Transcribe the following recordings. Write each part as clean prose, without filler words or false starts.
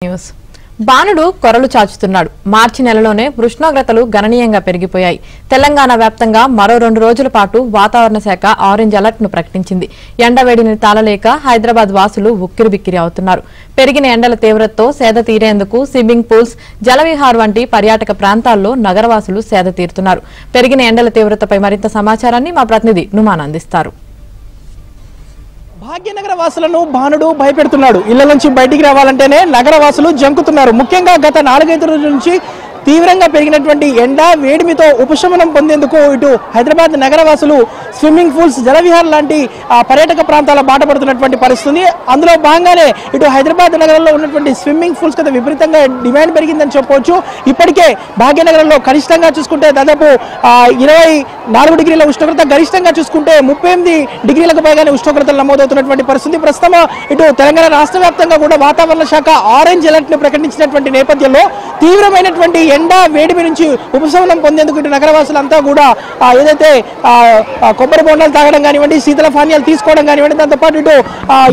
News బాణుడు కొరలు చాచుతున్నాడు. మార్చి నెలలోనే ఉష్ణోగ్రతలు గణనీయంగా పెరిగిపోయాయి. తెలంగాణ వ్యాప్తంగా మరో 2 రోజుల పాటు వాతావరణ శాఖ ఆరెంజ్ అలర్ట్ ను ప్రకటించింది. ఎండవేడిని తాళలేక హైదరాబాద్ వాసులు ఉక్కిరిబిక్కిరి అవుతున్నారు. పెరిగిన ఎండల తీవ్రతతో సేద తీరేందుకు స్విమ్మింగ్ పూల్స్, జలవిహార్ వంటి పర్యాటక ప్రాంతాల్లో నగరవాసులు సేద తీరుతున్నారు. పెరిగిన ఎండల తీవ్రతపై మరింత సమాచారాన్ని మా ప్రతినిధి నుమాన్ అందిస్తారు. భాగ్యనగర వాసులను బాణుడు భయపెడుతున్నాడు. ఇళ్ల నుంచి బయటికి రావాలంటేనే నగరవాసులు జంకుతున్నారు. ముఖ్యంగా గత 4-5 రోజుల నుంచి తీవ్రంగా పెరిగినటువంటి ఎండ వేడిమితో ఉపశమనం పొందేందుకు ఇటు హైదరాబాద్ నగరవాసులు స్విమ్మింగ్ పూల్స్, జలవిహార్ లాంటి పర్యాటక ప్రాంతాల బాట పడుతున్నటువంటి పరిస్థితి. అందులో భాగంగానే ఇటు హైదరాబాద్ నగరంలో ఉన్నటువంటి స్విమ్మింగ్ పూల్స్ కదా విపరీతంగా డిమాండ్ పెరిగిందని చెప్పవచ్చు. ఇప్పటికే భాగ్యనగరంలో కనిష్టంగా చూసుకుంటే దాదాపు 24 డిగ్రీల ఉష్ణోగ్రత, గరిష్టంగా చూసుకుంటే 38 డిగ్రీలకు పైగానే ఉష్ణోగ్రతలు నమోదవుతున్నటువంటి పరిస్థితి. ప్రస్తుతం ఇటు తెలంగాణ రాష్ట్ర వ్యాప్తంగా కూడా వాతావరణ శాఖ ఆరెంజ్ అలర్ట్ ను ప్రకటించినటువంటి నేపథ్యంలో తీవ్రమైనటువంటి ఎండ వేడిమి నుంచి ఉపశమనం పొందేందుకు ఇటు నగరవాసులంతా కూడా ఏదైతే కొబ్బరి బొండాలు తాగడం కానివ్వండి, శీతల పానీయాలు తీసుకోవడం కానివ్వండి, దాంతోపాటు ఇటు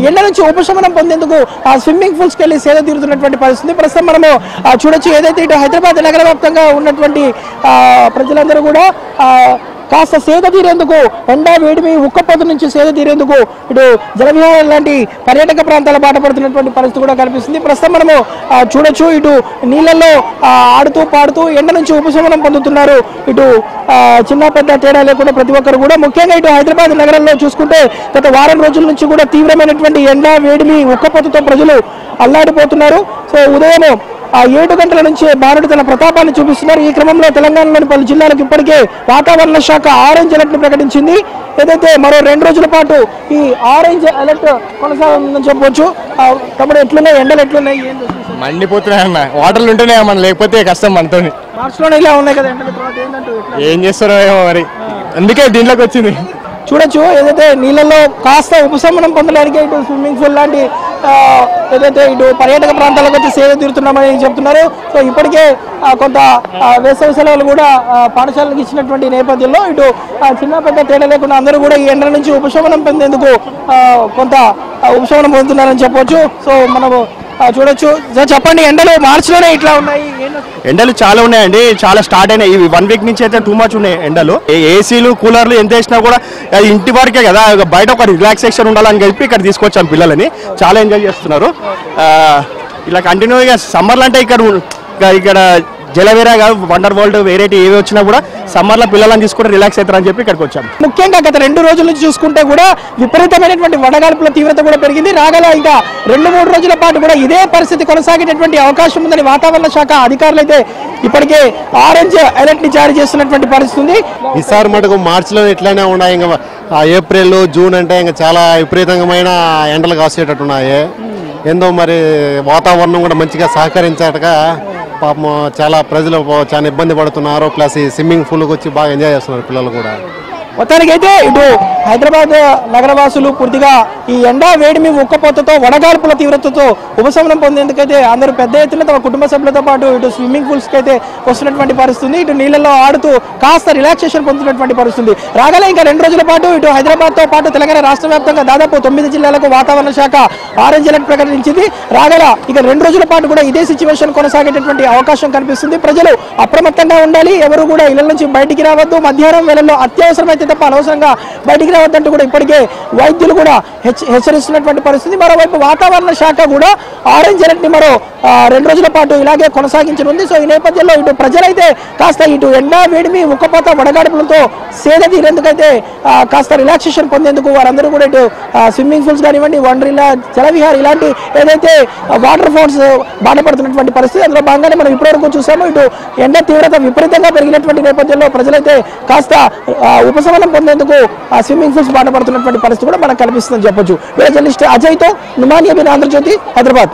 ఎండ నుంచి ఉపశమనం పొందేందుకు స్విమ్మింగ్ పూల్స్కి వెళ్ళి సేద తీరుతున్నటువంటి పరిస్థితి. ప్రస్తుతం మనము చూడొచ్చు. ఏదైతే ఇటు హైదరాబాద్ నగర వ్యాప్తంగా ఉన్నటువంటి ప్రజలందరూ కూడా కాస్త సేద తీరేందుకు, ఎండ వేడిమి ఉక్కపోత నుంచి సేద తీరేందుకు ఇటు జలవిహార్ లాంటి పర్యాటక ప్రాంతాల బాట పడుతున్నటువంటి పరిస్థితి కూడా కనిపిస్తుంది. ప్రస్తుతం మనము చూడొచ్చు. ఇటు నీళ్ళల్లో ఆడుతూ పాడుతూ ఎండ నుంచి ఉపశమనం పొందుతున్నారు. ఇటు చిన్న పెద్ద తేడా లేకుండా ప్రతి ఒక్కరు కూడా. ముఖ్యంగా ఇటు హైదరాబాద్ నగరంలో చూసుకుంటే గత వారం రోజుల నుంచి కూడా తీవ్రమైనటువంటి ఎండ వేడిమి ఉక్కపోతతో ప్రజలు అల్లాడిపోతున్నారు. సో ఉదయం 7 గంటల నుంచి బాణుడు తన ప్రతాపాన్ని చూపిస్తున్నారు. ఈ క్రమంలో తెలంగాణలోని పలు జిల్లాలకు ఇప్పటికే వాతావరణ శాఖ ఆరెంజ్ అలర్ట్ ను ప్రకటించింది. ఏదైతే మరో 2 రోజుల పాటు ఈ ఆరెంజ్ అలర్ట్ కొనసాగుతుందని చెప్పవచ్చు. తమ్ముడు ఎట్లున్నాయి ఎండలు, ఎట్లున్నాయి? మండిపోతున్నాయి అన్న. వాటర్లు ఉంటేనే మన, లేకపోతే కష్టం మనతో. మార్చిలోనే ఇలా ఉన్నాయి కదా ఎండలు, ఏం చేస్తారో ఏమో మరి, అందుకే దీంట్లోకి వచ్చింది. చూడొచ్చు. ఏదైతే నీళ్ళల్లో కాస్త ఉపశమనం పొందడానికి ఇటు స్విమ్మింగ్ పూల్ లాంటి ఏదైతే ఇటు పర్యాటక ప్రాంతాలకు వచ్చి సేద తీరుతున్నామని చెప్తున్నారు. సో ఇప్పటికే కొంత వేసవి సెలవులు కూడా పాఠశాలకు ఇచ్చినటువంటి నేపథ్యంలో ఇటు చిన్న పెద్ద తేడా లేకుండా అందరూ కూడా ఈ ఎండల నుంచి ఉపశమనం పొందేందుకు కొంత ఉపశమనం పొందుతున్నారని చెప్పవచ్చు. సో మనము చూడొచ్చు. చెప్పండి, ఎండలు మార్చిలోనే ఇట్లా ఉన్నాయి? ఎండలు చాలా ఉన్నాయండి, చాలా స్టార్ట్ అయినాయి. ఇవి 1 వీక్ నుంచి అయితే టూ మచ్ ఉన్నాయి ఎండలు. ఏసీలు, కూలర్లు ఎంత వేసినా కూడా అది ఇంటి వరకే కదా, బయట ఒక రిలాక్సేషన్ ఉండాలని చెప్పి ఇక్కడ తీసుకొచ్చాం పిల్లలని. చాలా ఎంజాయ్ చేస్తున్నారు. ఇలా కంటిన్యూగా సమ్మర్లు అంటే ఇక్కడ జలవేరా కాదు, వండర్ వరల్డ్ వెరైటీ ఏవి వచ్చినా కూడా సమ్మర్లో పిల్లలను తీసుకుంటే రిలాక్స్ అవుతారని చెప్పి ఇక్కడికి వచ్చాము. ముఖ్యంగా గత 2 రోజుల నుంచి చూసుకుంటే కూడా విపరీతమైనటువంటి వడగాల్పుల తీవ్రత కూడా పెరిగింది. రాగల ఇంకా 2-3 రోజుల పాటు కూడా ఇదే పరిస్థితి కొనసాగేటటువంటి అవకాశం ఉందని వాతావరణ శాఖ అధికారులు అయితే ఇప్పటికే ఆరెంజ్ అలర్ట్ ని జారీ చేస్తున్నటువంటి పరిస్థితి ఉంది. ఈసారి మటుకు మార్చిలో ఇట్లానే ఉన్నాయి. ఇంకా ఏప్రిల్, జూన్ అంటే ఇంకా చాలా విపరీతమైన ఎండలు కాసేటట్టున్నాయి. ఏందో మరి వాతావరణం కూడా మంచిగా సహకరించాక పాపం చాలా ప్రజలు చాలా ఇబ్బంది పడుతున్నారు. ప్లస్ ఈ స్విమ్మింగ్ పూల్కి వచ్చి బాగా ఎంజాయ్ చేస్తున్నారు పిల్లలు కూడా. మొత్తానికైతే ఇటు హైదరాబాద్ నగరవాసులు పూర్తిగా ఈ ఎండ వేడిమి ఉక్కపోతతో, వడగాల్పుల తీవ్రతతో ఉపశమనం పొందేందుకైతే అందరూ పెద్ద ఎత్తున తమ కుటుంబ సభ్యులతో పాటు ఇటు స్విమ్మింగ్ పూల్స్కి అయితే వస్తున్నటువంటి పరిస్థితుంది. ఇటు నీళ్ళలో ఆడుతూ కాస్త రిలాక్సేషన్ పొందుతున్నటువంటి పరిస్థితి. రాగల ఇంకా 2 రోజుల పాటు ఇటు హైదరాబాద్తో పాటు తెలంగాణ రాష్ట్ర వ్యాప్తంగా దాదాపు 9 జిల్లాలకు వాతావరణ శాఖ ఆరెంజ్ అలర్ట్ ప్రకటించింది. రాగల ఇక 2 రోజుల పాటు కూడా ఇదే సిచ్యువేషన్ కొనసాగేటటువంటి అవకాశం కనిపిస్తుంది. ప్రజలు అప్రమత్తంగా ఉండాలి. ఎవరు కూడా ఇళ్ల నుంచి బయటికి రావద్దు. మధ్యాహ్నం వేళల్లో అత్యవసరమైతే తప్ప అనవసరంగా బయటికి రావద్దంటూ కూడా ఇప్పటికే వైద్యులు కూడా హెచ్చరిస్తున్నటువంటి పరిస్థితి. మరోవైపు వాతావరణ శాఖ కూడా ఆరెంజ్ అలర్ట్ ని మరో 2 రోజుల పాటు ఇలాగే కొనసాగించనుంది. సో ఈ నేపథ్యంలో ఇటు ప్రజలైతే కాస్త ఇటు ఎండ వేడిమి ఉక్కపోత వడగాడుపులతో సేద తీరేందుకైతే కాస్త రిలాక్సేషన్ పొందేందుకు వారందరూ కూడా ఇటు స్విమ్మింగ్ పూల్స్ కానివ్వండి, వండర్లా, జలవిహార్ ఇలాంటి ఏదైతే వాటర్ ఫాల్స్ బాధపడుతున్నటువంటి పరిస్థితి. అందులో భాగంగానే మనం ఇప్పటివరకు చూసాము. ఇటు ఎండ తీవ్రత విపరీతంగా పెరిగినటువంటి నేపథ్యంలో ప్రజలైతే కాస్త ఉపశమనం పొందేందుకు స్విమ్మింగ్ పూల్స్ బాధపడుతున్నటువంటి పరిస్థితి కూడా మనకు కనిపిస్తుందని చెప్పొచ్చు. జర్నలిస్ట్ అజయ్తో నుమాన్, ఆంధ్రజ్యోతి, హైదరాబాద్.